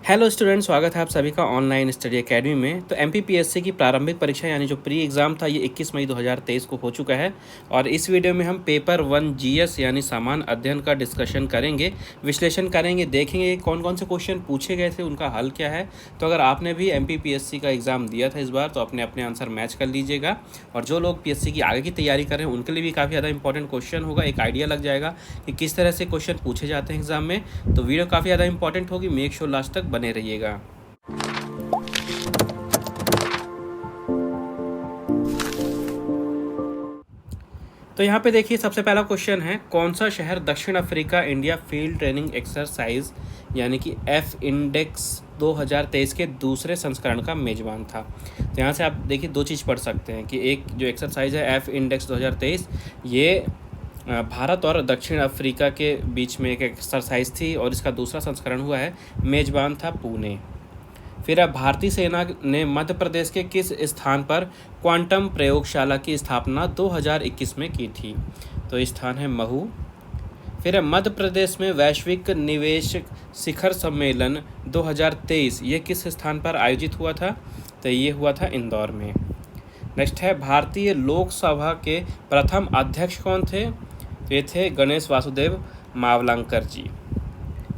Hello student, स्वागत है आप सभी का ऑनलाइन स्टडी एकेडमी में। तो एमपीपीएससी की प्रारंभिक परीक्षा यानी जो प्री एग्ज़ाम था ये 21 मई 2023 को हो चुका है। और इस वीडियो में हम पेपर 1 जीएस यानी सामान्य अध्ययन का डिस्कशन करेंगे, विश्लेषण करेंगे, देखेंगे कौन कौन से क्वेश्चन पूछे गए थे, उनका हल क्या है। तो अगर आपने भी एमपीपीएससी का एग्ज़ाम दिया था इस बार तो अपने अपने आंसर मैच कर लीजिएगा। और जो लोग पीएससी की आगे की तैयारी कर रहे हैं उनके लिए भी काफ़ी ज़्यादा इंपॉर्टेंट क्वेश्चन होगा, एक आइडिया लग जाएगा कि किस तरह से क्वेश्चन पूछे जाते हैं एग्ज़ाम में। तो वीडियो काफ़ी ज़्यादा इंपॉर्टेंट होगी, मेक श्योर लास्ट तक बने रहिएगा। तो यहाँ पे देखिए, सबसे पहला क्वेश्चन है, कौन सा शहर दक्षिण Africa India field training exercise यानी कि एफ इंडेक्स 2023 के दूसरे संस्करण का मेजबान था। तो यहाँ से आप देखिए दो चीज़ पढ़ सकते हैं कि एक जो एक्सरसाइज है एफ इंडेक्स 2023 ये भारत और दक्षिण अफ्रीका के बीच में एक एक्सरसाइज थी और इसका दूसरा संस्करण हुआ है, मेजबान था पुणे। फिर अब भारतीय सेना ने मध्य प्रदेश के किस स्थान पर क्वांटम प्रयोगशाला की स्थापना 2021 में की थी? तो ये स्थान है महू। फिर मध्य प्रदेश में वैश्विक निवेश शिखर सम्मेलन 2023 ये किस स्थान पर आयोजित हुआ था? तो ये हुआ था इंदौर में। नेक्स्ट है, भारतीय लोकसभा के प्रथम अध्यक्ष कौन थे? तो ये थे गणेश वासुदेव मावलंकर जी।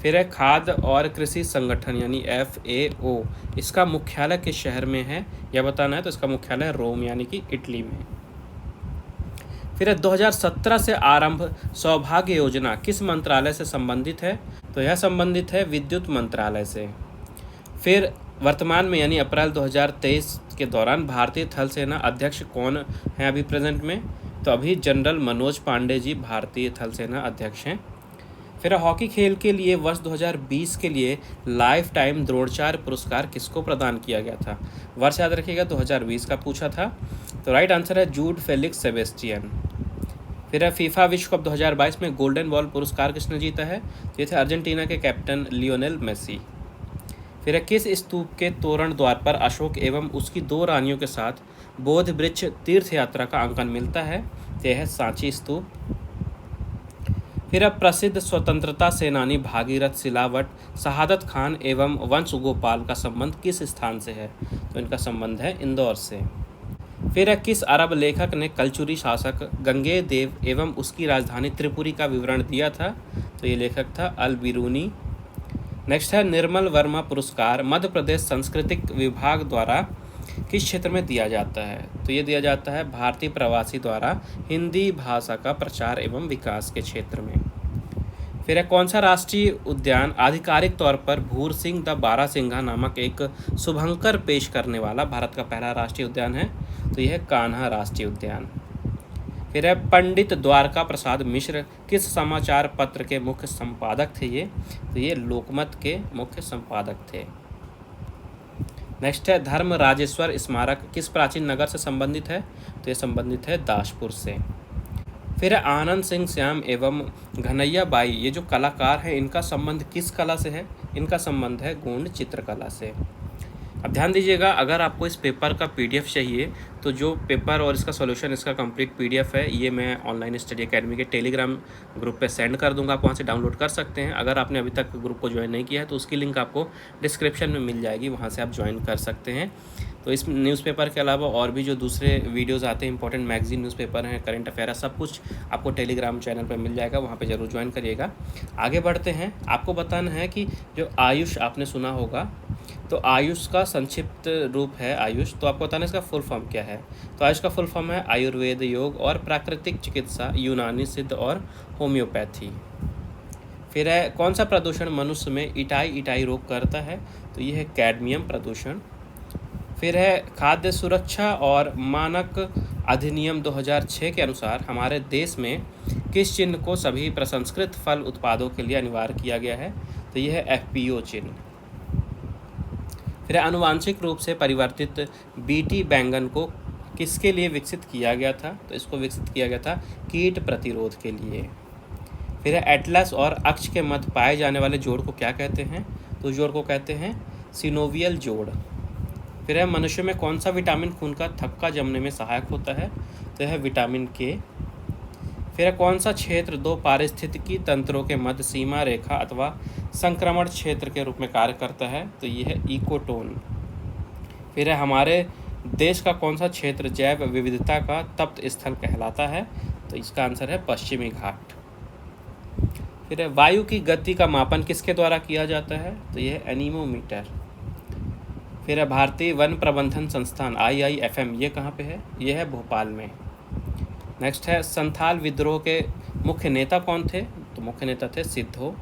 फिर है, खाद्य और कृषि संगठन यानी FAO इसका मुख्यालय किस शहर में है यह बताना है। तो इसका मुख्यालय रोम यानी कि इटली में। फिर है, 2017 से आरंभ सौभाग्य योजना किस मंत्रालय से संबंधित है? तो यह संबंधित है विद्युत मंत्रालय से। फिर वर्तमान में यानी अप्रैल 2023 के दौरान भारतीय थल सेना अध्यक्ष कौन है अभी प्रेजेंट में? तो अभी जनरल मनोज पांडे जी भारतीय थल सेना अध्यक्ष हैं। फिर हॉकी खेल के लिए वर्ष 2020 के लिए लाइफ टाइम द्रोणाचार्य पुरस्कार किसको प्रदान किया गया था? वर्ष याद रखिएगा, 2020 का पूछा था। तो राइट आंसर है जूड फेलिक्स सेबेस्टियन। फिर है, फीफा विश्व कप 2022 में गोल्डन बॉल पुरस्कार किसने जीता है? ये थे अर्जेंटीना के कैप्टन लियोनेल मेसी। फिर है, किस स्तूप के तोरण द्वार पर अशोक एवं उसकी 2 रानियों के साथ बोध वृक्ष तीर्थ यात्रा का अंकन मिलता है? यह है सांची स्तूप। फिर अब प्रसिद्ध स्वतंत्रता सेनानी भागीरथ सिलावट, शहादत खान एवं वंश गोपाल का संबंध किस स्थान से है? तो इनका संबंध है इंदौर से। फिर किस अरब लेखक ने कलचुरी शासक गंगे देव एवं उसकी राजधानी त्रिपुरी का विवरण दिया था? तो ये लेखक था अल बिरूनी। नेक्स्ट है, निर्मल वर्मा पुरस्कार मध्य प्रदेश सांस्कृतिक विभाग द्वारा किस क्षेत्र में दिया जाता है? तो ये दिया जाता है भारतीय प्रवासी द्वारा हिंदी भाषा का प्रचार एवं विकास के क्षेत्र में। फिर है, कौन सा राष्ट्रीय उद्यान आधिकारिक तौर पर भूर सिंह द बारासिंघा नामक एक शुभंकर पेश करने वाला भारत का पहला राष्ट्रीय उद्यान है? तो यह है कान्हा राष्ट्रीय उद्यान। फिर है, पंडित द्वारका प्रसाद मिश्र किस समाचार पत्र के मुख्य संपादक थे? तो ये लोकमत के मुख्य संपादक थे। नेक्स्ट है, धर्म राजेश्वर स्मारक किस प्राचीन नगर से संबंधित है? तो ये संबंधित है दासपुर से। फिर है, आनंद सिंह श्याम एवं घनैया बाई ये जो कलाकार हैं इनका संबंध किस कला से है? इनका संबंध है गोंड चित्रकला से। अब ध्यान दीजिएगा, अगर आपको इस पेपर का PDF चाहिए तो जो पेपर और इसका सॉल्यूशन इसका कंप्लीट PDF है ये मैं ऑनलाइन स्टडी एकेडमी के टेलीग्राम ग्रुप पे सेंड कर दूंगा, आप वहाँ से डाउनलोड कर सकते हैं। अगर आपने अभी तक ग्रुप को ज्वाइन नहीं किया है तो उसकी लिंक आपको डिस्क्रिप्शन में मिल जाएगी, वहाँ से आप ज्वाइन कर सकते हैं। तो इस न्यूज़पेपर के अलावा और भी जो दूसरे वीडियोस आते हैं, इंपॉर्टेंट मैगजीन न्यूज़पेपर हैं, करंट अफेयर है, सब कुछ आपको टेलीग्राम चैनल पर मिल जाएगा, वहाँ पे ज़रूर ज्वाइन करिएगा। आगे बढ़ते हैं, आपको बताना है कि जो आयुष आपने सुना होगा, तो आयुष का संक्षिप्त रूप है आयुष। तो आपको बताना है इसका फुल फॉर्म क्या है। तो आयुष का फुल फॉर्म है आयुर्वेद, योग और प्राकृतिक चिकित्सा, यूनानी, सिद्ध और होम्योपैथी। फिर है, कौन सा प्रदूषण मनुष्य में इटाई रोग करता है? तो ये है कैडमियम प्रदूषण। फिर है, खाद्य सुरक्षा और मानक अधिनियम 2006 के अनुसार हमारे देश में किस चिन्ह को सभी प्रसंस्कृत फल उत्पादों के लिए अनिवार्य किया गया है? तो यह है FPO चिन्ह। फिर आनुवांशिक रूप से परिवर्तित बीटी बैंगन को किसके लिए विकसित किया गया था? तो इसको विकसित किया गया था कीट प्रतिरोध के लिए। फिर एटलस और अक्ष के मध्य पाए जाने वाले जोड़ को क्या कहते हैं? तो जोड़ को कहते हैं सिनोवियल जोड़। फिर मनुष्य में कौन सा विटामिन खून का थक्का जमने में सहायक होता है? तो यह विटामिन K। फिर कौन सा क्षेत्र दो पारिस्थितिकी तंत्रों के मध्य सीमा रेखा अथवा संक्रमण क्षेत्र के रूप में कार्य करता है? तो ये है इकोटोन। फिर है हमारे देश का कौन सा क्षेत्र जैव विविधता का तप्त स्थल कहलाता है? तो इसका आंसर है पश्चिमी घाट। फिर है वायु की गति का मापन किसके द्वारा किया जाता है? तो यह है एनीमोमीटर। फिर है भारतीय वन प्रबंधन संस्थान IIFM, ये कहाँ पे है? ये है भोपाल में। नेक्स्ट है संथाल विद्रोह के मुख्य नेता कौन थे? तो मुख्य नेता थे सिद्धो।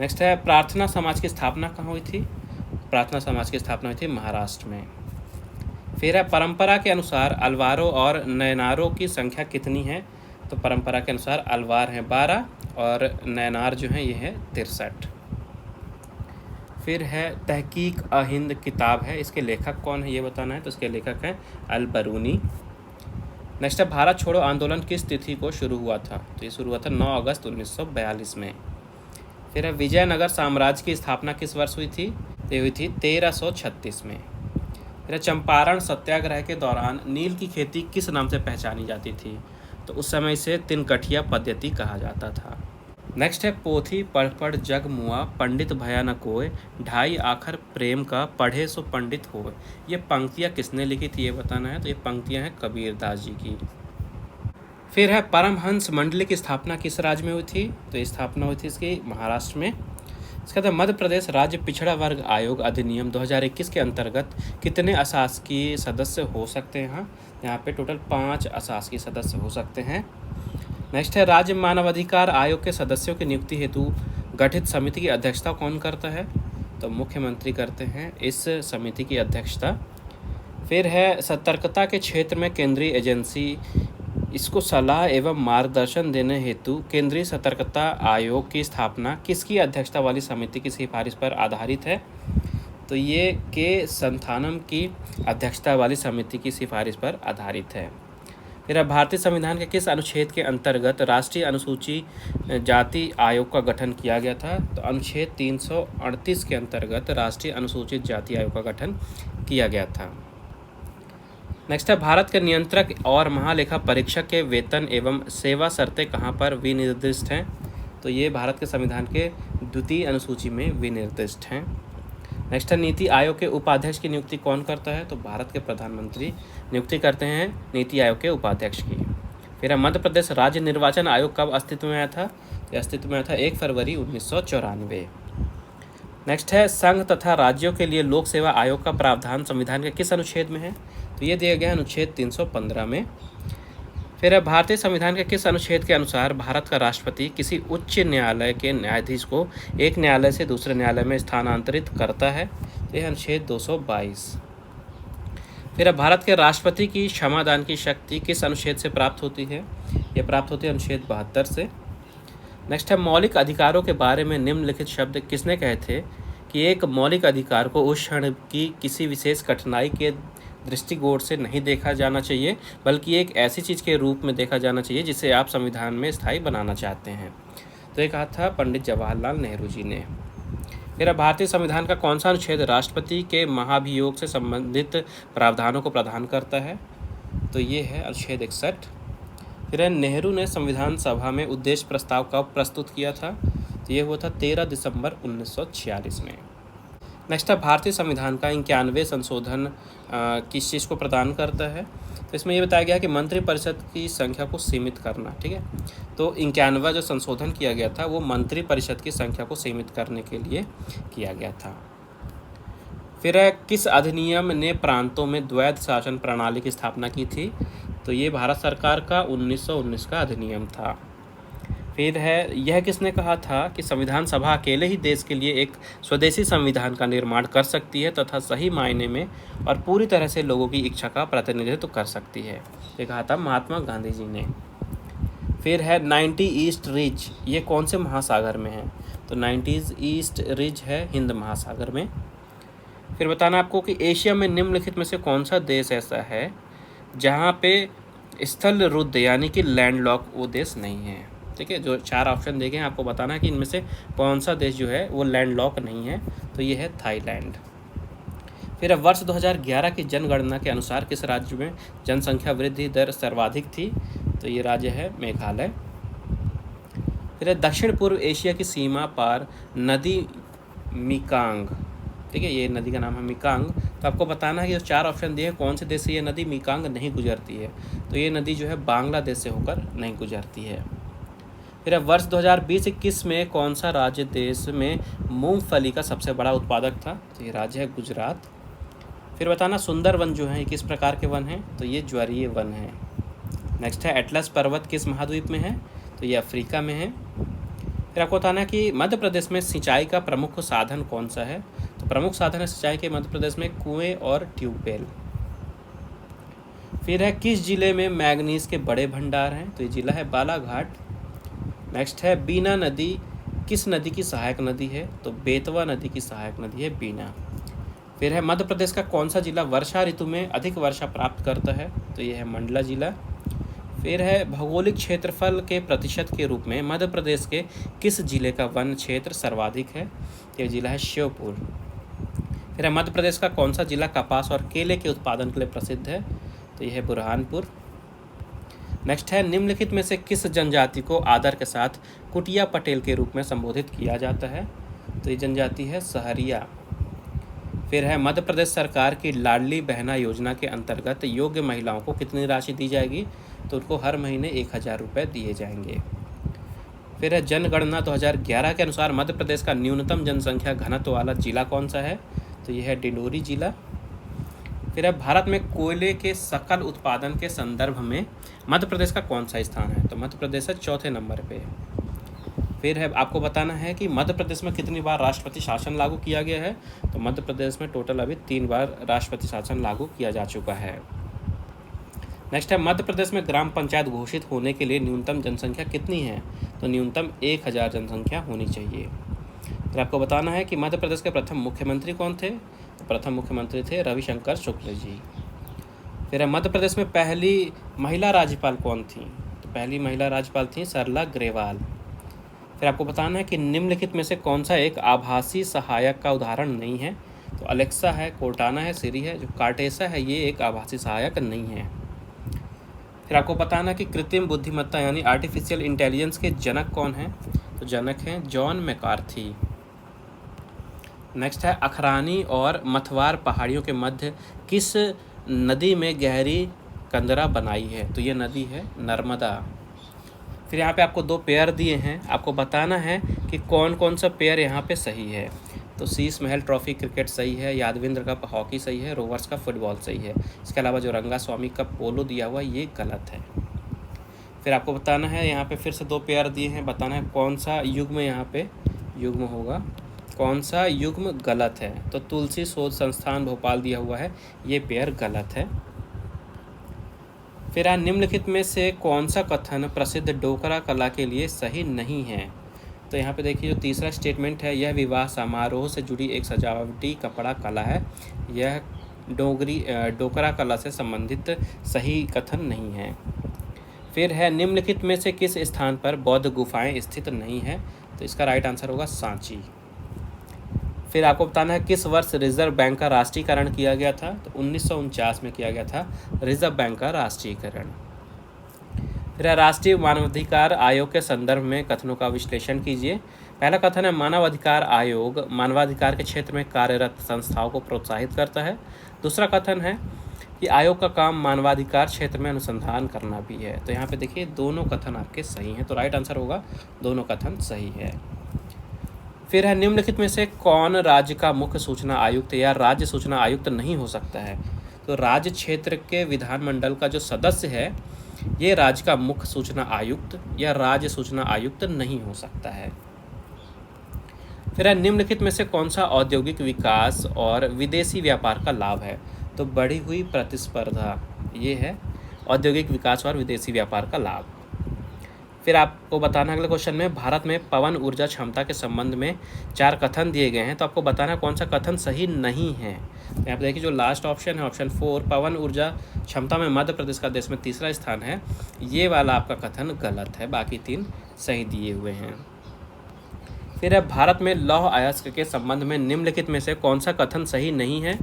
नेक्स्ट है प्रार्थना समाज की स्थापना कहाँ हुई थी? प्रार्थना समाज की स्थापना हुई थी महाराष्ट्र में। फिर है परंपरा के अनुसार अलवारों और नयनारों की संख्या कितनी है? तो परंपरा के अनुसार अलवार हैं 12 और नयनार जो हैं ये है 63। फिर है तहकीक अ-हिंद किताब है, इसके लेखक कौन है ये बताना है। तो इसके लेखक हैं अल-बरूनी। नेक्स्ट है भारत छोड़ो आंदोलन किस तिथि को शुरू हुआ था? तो ये शुरू हुआ था 9 अगस्त 1942 में। फिर है विजयनगर साम्राज्य की स्थापना किस वर्ष हुई थी? ये हुई थी 1336 में। फिर चंपारण सत्याग्रह के दौरान नील की खेती किस नाम से पहचानी जाती थी? तो उस समय से तिनकठिया पद्धति कहा जाता था। नेक्स्ट है पोथी पढ़ पढ़ जग मुआ पंडित भया न कोय ढाई आखर प्रेम का पढ़े सो पंडित होए। ये पंक्तियाँ किसने लिखी थी ये बताना है। तो ये पंक्तियाँ हैं कबीरदास जी की। फिर है परमहंस मंडली की स्थापना किस राज्य में हुई थी? तो ये स्थापना हुई थी इसकी महाराष्ट्र में। इसके बाद मध्य प्रदेश राज्य पिछड़ा वर्ग आयोग अधिनियम 2021 के अंतर्गत कितने अशासकीय सदस्य हो सकते हैं? यहाँ पे टोटल 5 अशासकीय सदस्य हो सकते हैं। नेक्स्ट है राज्य मानवाधिकार आयोग के सदस्यों की नियुक्ति हेतु गठित समिति की अध्यक्षता कौन करता है? तो मुख्यमंत्री करते हैं इस समिति की अध्यक्षता। फिर है सतर्कता के क्षेत्र में केंद्रीय एजेंसी इसको सलाह एवं मार्गदर्शन देने हेतु केंद्रीय सतर्कता आयोग की स्थापना किसकी अध्यक्षता वाली समिति की सिफारिश पर आधारित है? तो ये के संथानम की अध्यक्षता वाली समिति की सिफारिश पर आधारित है। फिर भारतीय संविधान के किस अनुच्छेद के अंतर्गत राष्ट्रीय अनुसूची जाति आयोग का गठन किया गया था? तो अनुच्छेद 338 के अंतर्गत राष्ट्रीय अनुसूचित जाति आयोग का गठन किया गया था। नेक्स्ट है भारत के नियंत्रक और महालेखा परीक्षक के वेतन एवं सेवा शर्तें कहाँ पर विनिर्दिष्ट हैं? तो ये भारत के संविधान के द्वितीय अनुसूची में विनिर्दिष्ट हैं। नेक्स्ट है नीति आयोग के उपाध्यक्ष की नियुक्ति कौन करता है? तो भारत के प्रधानमंत्री नियुक्ति करते हैं नीति आयोग के उपाध्यक्ष की। फिर मध्य प्रदेश राज्य निर्वाचन आयोग कब अस्तित्व में आया था? तो अस्तित्व में आया था 1 फरवरी 1994। नेक्स्ट है संघ तथा राज्यों के लिए लोक सेवा आयोग का प्रावधान संविधान के किस अनुच्छेद में है? तो ये दिया गया है अनुच्छेद 315 में। फिर भारतीय संविधान के किस अनुच्छेद के अनुसार भारत का राष्ट्रपति किसी उच्च न्यायालय के न्यायाधीश को एक न्यायालय से दूसरे न्यायालय में स्थानांतरित करता है? तो यह अनुच्छेद 222। फिर भारत के राष्ट्रपति की क्षमादान की शक्ति किस अनुच्छेद से प्राप्त होती है? यह प्राप्त होती है अनुच्छेद 72 से। नेक्स्ट है मौलिक अधिकारों के बारे में निम्नलिखित शब्द किसने कहे थे कि एक मौलिक अधिकार को उस क्षण की किसी विशेष कठिनाई के दृष्टिकोण से नहीं देखा जाना चाहिए बल्कि एक ऐसी चीज़ के रूप में देखा जाना चाहिए जिसे आप संविधान में स्थायी बनाना चाहते हैं? तो ये कहा था पंडित जवाहरलाल नेहरू जी ने। फिर भारतीय संविधान का कौन सा अनुच्छेद राष्ट्रपति के महाभियोग से संबंधित प्रावधानों को प्रदान करता है? तो ये है अनुच्छेद 61। फिर नेहरू ने संविधान सभा में उद्देश्य प्रस्ताव कब प्रस्तुत किया था? तो ये हुआ था 13 दिसंबर 1946 में। नेक्स्ट है भारतीय संविधान का 91वें संशोधन किस चीज़ को प्रदान करता है? तो इसमें ये बताया गया कि मंत्रिपरिषद की संख्या को सीमित करना। ठीक है, तो 91वां जो संशोधन किया गया था वो मंत्रिपरिषद की संख्या को सीमित करने के लिए किया गया था। फिर किस अधिनियम ने प्रांतों में द्वैध शासन प्रणाली की स्थापना की थी? तो ये भारत सरकार का 1919 का अधिनियम था। फिर यह किसने कहा था कि संविधान सभा अकेले ही देश के लिए एक स्वदेशी संविधान का निर्माण कर सकती है तथा सही मायने में और पूरी तरह से लोगों की इच्छा का प्रतिनिधित्व कर सकती है? ये कहा था महात्मा गांधी जी ने। फिर 90 ईस्ट रिज, ये कौन से महासागर में है? तो 90 ईस्ट रिज है हिंद महासागर में। फिर बताना आपको कि एशिया में निम्नलिखित में से कौन सा देश ऐसा है जहाँ पे स्थल रुद्ध यानी कि लैंडलॉक वो देश नहीं है? ठीक है, जो 4 ऑप्शन देखे हैं आपको बताना है कि इनमें से कौन सा देश जो है वो लैंडलॉक नहीं है। तो ये है थाईलैंड। फिर वर्ष 2011 की जनगणना के अनुसार किस राज्य में जनसंख्या वृद्धि दर सर्वाधिक थी? तो ये राज्य है मेघालय। फिर है दक्षिण पूर्व एशिया की सीमा पार नदी मिकांग, ठीक है, ये नदी का नाम है मिकांग। तो आपको बताना है कि जो 4 ऑप्शन दिए हैं कौन से देश से ये नदी मिकांग नहीं गुजरती है, तो ये नदी जो है बांग्लादेश से होकर नहीं गुजरती है। फिर अब वर्ष 2020-21 में कौन सा राज्य देश में मूंगफली का सबसे बड़ा उत्पादक था, तो ये राज्य है गुजरात। फिर बताना सुंदर वन जो है ये किस प्रकार के वन हैं, तो ये ज्वारीय वन है। नेक्स्ट है एटलस पर्वत किस महाद्वीप में है, तो ये अफ्रीका में है। फिर आपको बताना है कि मध्य प्रदेश में सिंचाई का प्रमुख साधन कौन सा है, तो प्रमुख साधन है सिंचाई के मध्य प्रदेश में कुएं और ट्यूबवेल। फिर है किस जिले में मैग्नीज के बड़े भंडार हैं, तो ये जिला है बालाघाट। नेक्स्ट है बीना नदी किस नदी की सहायक नदी है, तो बेतवा नदी की सहायक नदी है बीना। फिर है मध्य प्रदेश का कौन सा जिला वर्षा ऋतु में अधिक वर्षा प्राप्त करता है, तो ये है मंडला जिला। फिर है भौगोलिक क्षेत्रफल के प्रतिशत के रूप में मध्य प्रदेश के किस जिले का वन क्षेत्र सर्वाधिक है, ये जिला है श्योपुर। फिर है मध्य प्रदेश का कौन सा जिला कपास और केले के उत्पादन के लिए प्रसिद्ध है, तो यह है बुरहानपुर। नेक्स्ट है निम्नलिखित में से किस जनजाति को आदर के साथ कुटिया पटेल के रूप में संबोधित किया जाता है, तो ये जनजाति है सहरिया। फिर है मध्य प्रदेश सरकार की लाडली बहना योजना के अंतर्गत योग्य महिलाओं को कितनी राशि दी जाएगी, तो उनको हर महीने 1000 रुपये दिए जाएंगे। फिर है जनगणना 2011 के अनुसार मध्य प्रदेश का न्यूनतम जनसंख्या घनत्व वाला जिला कौन सा है, तो यह है डिंडोरी जिला। फिर है भारत में कोयले के सकल उत्पादन के संदर्भ में मध्य प्रदेश का कौन सा स्थान है, तो मध्य प्रदेश है 4थे नंबर पे। फिर है आपको बताना है कि मध्य प्रदेश में कितनी बार राष्ट्रपति शासन लागू किया गया है, तो मध्य प्रदेश में टोटल अभी 3 बार राष्ट्रपति शासन लागू किया जा चुका है। नेक्स्ट है मध्य प्रदेश में ग्राम पंचायत घोषित होने के लिए न्यूनतम जनसंख्या कितनी है, तो न्यूनतम 1000 जनसंख्या होनी चाहिए। फिर आपको बताना है कि मध्य प्रदेश के प्रथम मुख्यमंत्री कौन थे, तो प्रथम मुख्यमंत्री थे रविशंकर शुक्ल जी। फिर है मध्य प्रदेश में पहली महिला राज्यपाल कौन थी, तो पहली महिला राज्यपाल थी सरला ग्रेवाल। फिर आपको बताना है कि निम्नलिखित में से कौन सा एक आभासी सहायक का उदाहरण नहीं है, तो अलेक्सा है, कोर्टाना है, सिरी है। जो कार्टेसा है ये एक आभासी सहायक नहीं है। फिर आपको बताना है कि कृत्रिम बुद्धिमत्ता यानी आर्टिफिशियल इंटेलिजेंस के जनक कौन हैं, तो जनक हैं जॉन मैकार्थी। नेक्स्ट है अखरानी और मथवार पहाड़ियों के मध्य किस नदी में गहरी कंदरा बनाई है, तो ये नदी है नर्मदा। फिर यहाँ पे आपको 2 पेयर दिए हैं, आपको बताना है कि कौन कौन सा पेयर यहाँ पे सही है। तो शीश महल ट्रॉफी क्रिकेट सही है, यादविंद्र कप हॉकी सही है, रोवर्स का फुटबॉल सही है। इसके अलावा जो रंगास्वामी कप पोलो दिया हुआ ये गलत है। फिर आपको बताना है यहाँ पे फिर से 2 पेयर दिए हैं, बताना है कौन सा युग्म यहाँ पे युग्म होगा, कौन सा युग्म गलत है। तो तुलसी शोध संस्थान भोपाल दिया हुआ है, ये पेयर गलत है। फिर निम्नलिखित में से कौन सा कथन प्रसिद्ध डोकरा कला के लिए सही नहीं है, तो यहाँ पे देखिए जो तीसरा स्टेटमेंट है, यह विवाह समारोह से जुड़ी एक सजावटी कपड़ा कला है, यह डोकरा कला से संबंधित सही कथन नहीं है। फिर है निम्नलिखित में से किस स्थान पर बौद्ध गुफाएं स्थित नहीं है, तो इसका राइट आंसर होगा सांची। फिर आपको बताना है किस वर्ष रिजर्व बैंक का राष्ट्रीयकरण किया गया था, तो 1949 में किया गया था रिजर्व बैंक का राष्ट्रीयकरण। फिर राष्ट्रीय मानवाधिकार आयोग के संदर्भ में कथनों का विश्लेषण कीजिए। पहला कथन है मानवाधिकार आयोग मानवाधिकार के क्षेत्र में कार्यरत संस्थाओं को प्रोत्साहित करता है। दूसरा कथन है कि आयोग का काम मानवाधिकार क्षेत्र में अनुसंधान करना भी है। तो यहाँ पे देखिए दोनों कथन आपके सही हैं, तो राइट आंसर होगा दोनों कथन सही है। फिर है निम्नलिखित में से कौन राज्य का मुख्य सूचना आयुक्त या राज्य सूचना आयुक्त नहीं हो सकता है, तो राज्य क्षेत्र के विधानमंडल का जो सदस्य है ये राज्य का मुख्य सूचना आयुक्त या राज्य सूचना आयुक्त नहीं हो सकता है। फिर है निम्नलिखित में से कौन सा औद्योगिक विकास और विदेशी व्यापार का लाभ है, तो बढ़ी हुई प्रतिस्पर्धा ये है औद्योगिक विकास और विदेशी व्यापार का लाभ। फिर आपको बताना अगले क्वेश्चन में भारत में पवन ऊर्जा क्षमता के संबंध में 4 कथन दिए गए हैं, तो आपको बताना कौन सा कथन सही नहीं है। तो यहाँ पे देखिए जो लास्ट ऑप्शन है ऑप्शन 4 पवन ऊर्जा क्षमता में मध्य प्रदेश का देश में तीसरा स्थान है, ये वाला आपका कथन गलत है, बाकी 3 सही दिए हुए हैं। फिर है भारत में लौह अयस्क के संबंध में निम्नलिखित में से कौन सा कथन सही नहीं है,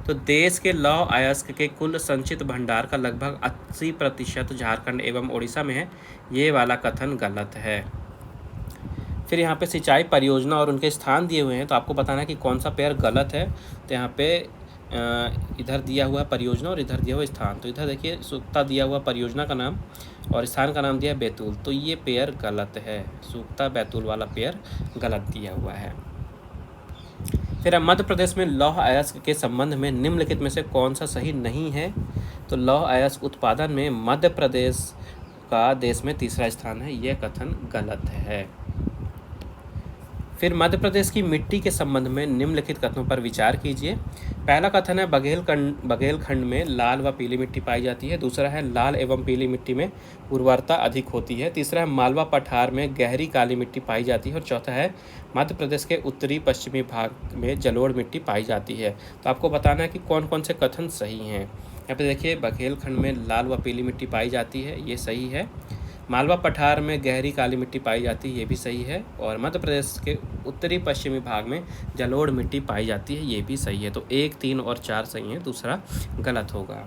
तो देश के लौह अयस्क के कुल संचित भंडार का लगभग 80% झारखंड एवं ओडिशा में है। ये वाला कथन गलत है। फिर यहाँ पे सिंचाई परियोजना और उनके स्थान दिए हुए हैं, तो आपको बताना है कि कौन सा पेयर गलत है। तो यहाँ पे इधर दिया हुआ परियोजना और इधर दिया हुआ स्थान। तो इधर देखिए सूक्ता दिया हुआ परियोजना का नाम और स्थान का नाम दिया है बैतूल, तो ये पेयर गलत है। सूक्ता बैतूल वाला पेयर गलत दिया हुआ है। फिर मध्य प्रदेश में लौह अयस्क के संबंध में निम्नलिखित में से कौन सा सही नहीं है। तो लौह अयस्क उत्पादन में मध्य प्रदेश का देश में तीसरा स्थान है, यह कथन गलत है। फिर मध्य प्रदेश की मिट्टी के संबंध में निम्नलिखित कथनों पर विचार कीजिए। पहला कथन है बघेलखंड में लाल व पीली मिट्टी पाई जाती है। दूसरा है लाल एवं पीली मिट्टी में उर्वरता अधिक होती है। तीसरा है मालवा पठार में गहरी काली मिट्टी पाई जाती है। और चौथा है मध्य प्रदेश के उत्तरी पश्चिमी भाग में जलोढ़ मिट्टी पाई जाती है। तो आपको बताना है कि कौन कौन से कथन सही हैं। यहाँ पे देखिए बघेलखंड में लाल व पीली मिट्टी पाई जाती है, ये सही है। मालवा पठार में गहरी काली मिट्टी पाई जाती है, ये भी सही है। और मध्य प्रदेश के उत्तरी पश्चिमी भाग में जलोढ़ मिट्टी पाई जाती है, ये भी सही है। तो 1, 3 और 4 सही है, दूसरा गलत होगा।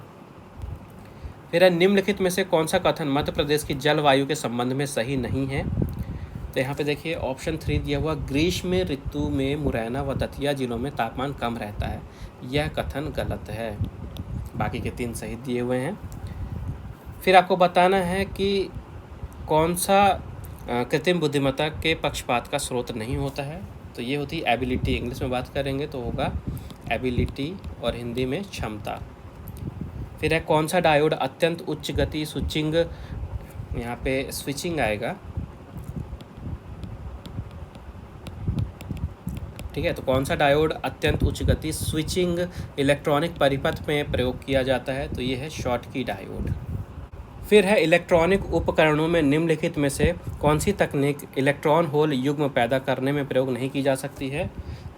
फिर निम्नलिखित में से कौन सा कथन मध्य प्रदेश की जलवायु के संबंध में सही नहीं है। तो यहाँ पे देखिए ऑप्शन 3 दिया हुआ, ग्रीष्म ऋतु में मुरैना व दतिया जिलों में तापमान कम रहता है, यह कथन गलत है। बाकी के 3 सही दिए हुए हैं। फिर आपको बताना है कि कौन सा कृत्रिम बुद्धिमत्ता के पक्षपात का स्रोत नहीं होता है। तो ये होती है एबिलिटी, इंग्लिश में बात करेंगे तो होगा एबिलिटी और हिंदी में क्षमता। फिर है कौन सा डायोड अत्यंत उच्च गति स्विचिंग, यहाँ पे स्विचिंग आएगा, ठीक है। तो कौन सा डायोड अत्यंत उच्च गति स्विचिंग इलेक्ट्रॉनिक परिपथ में प्रयोग किया जाता है। तो ये है शॉटकी डायोड। फिर है इलेक्ट्रॉनिक उपकरणों में निम्नलिखित में से कौन सी तकनीक इलेक्ट्रॉन होल युग्म पैदा करने में प्रयोग नहीं की जा सकती है।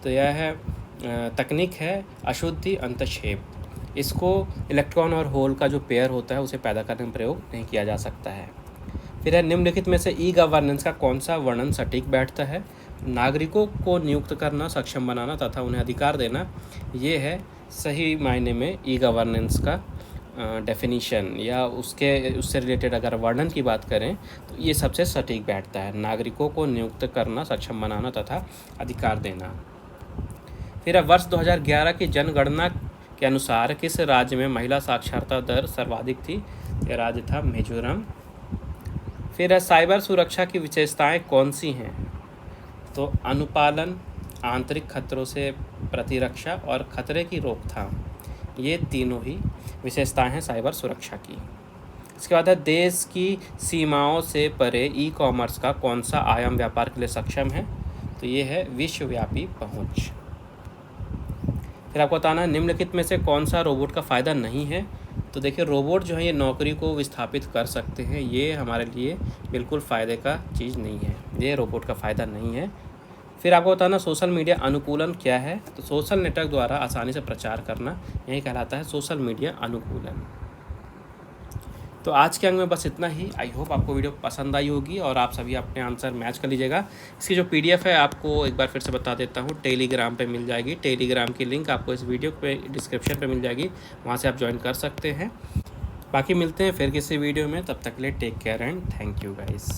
तो यह है तकनीक है अशुद्धि अंतक्षेप। इसको इलेक्ट्रॉन और होल का जो पेयर होता है उसे पैदा करने में प्रयोग नहीं किया जा सकता है। फिर है निम्नलिखित में से ई गवर्नेंस का कौन सा वर्णन सटीक बैठता है। नागरिकों को नियुक्त करना, सक्षम बनाना तथा उन्हें अधिकार देना, ये है सही मायने में ई गवर्नेंस का डेफिनीशन या उससे रिलेटेड अगर वर्णन की बात करें तो ये सबसे सटीक बैठता है। नागरिकों को नियुक्त करना, सक्षम बनाना तथा अधिकार देना। फिर वर्ष 2011 की जनगणना के अनुसार किस राज्य में महिला साक्षरता दर सर्वाधिक थी। यह राज्य था मिजोरम। फिर साइबर सुरक्षा की विशेषताएं कौन सी हैं। तो अनुपालन, आंतरिक खतरों से प्रतिरक्षा और खतरे की रोकथाम, ये तीनों ही विशेषताएं हैं साइबर सुरक्षा की। इसके बाद है देश की सीमाओं से परे ई कॉमर्स का कौन सा आयाम व्यापार के लिए सक्षम है। तो ये है विश्वव्यापी पहुंच। फिर आपको बताना है निम्नलिखित में से कौन सा रोबोट का फ़ायदा नहीं है। तो देखिए रोबोट जो है ये नौकरी को विस्थापित कर सकते हैं, ये हमारे लिए बिल्कुल फ़ायदे का चीज़ नहीं है, ये रोबोट का फ़ायदा नहीं है। फिर आपको बताना सोशल मीडिया अनुकूलन क्या है। तो सोशल नेटवर्क द्वारा आसानी से प्रचार करना, यही कहलाता है सोशल मीडिया अनुकूलन। तो आज के अंक में बस इतना ही। आई होप आपको वीडियो पसंद आई होगी और आप सभी अपने आंसर मैच कर लीजिएगा। इसकी जो PDF है आपको एक बार फिर से बता देता हूँ, टेलीग्राम पे मिल जाएगी। टेलीग्राम की लिंक आपको इस वीडियो पे डिस्क्रिप्शन पे मिल जाएगी, वहाँ से आप ज्वाइन कर सकते हैं। बाकी मिलते हैं फिर किसी वीडियो में, तब तक के लिए take care and thank you guys.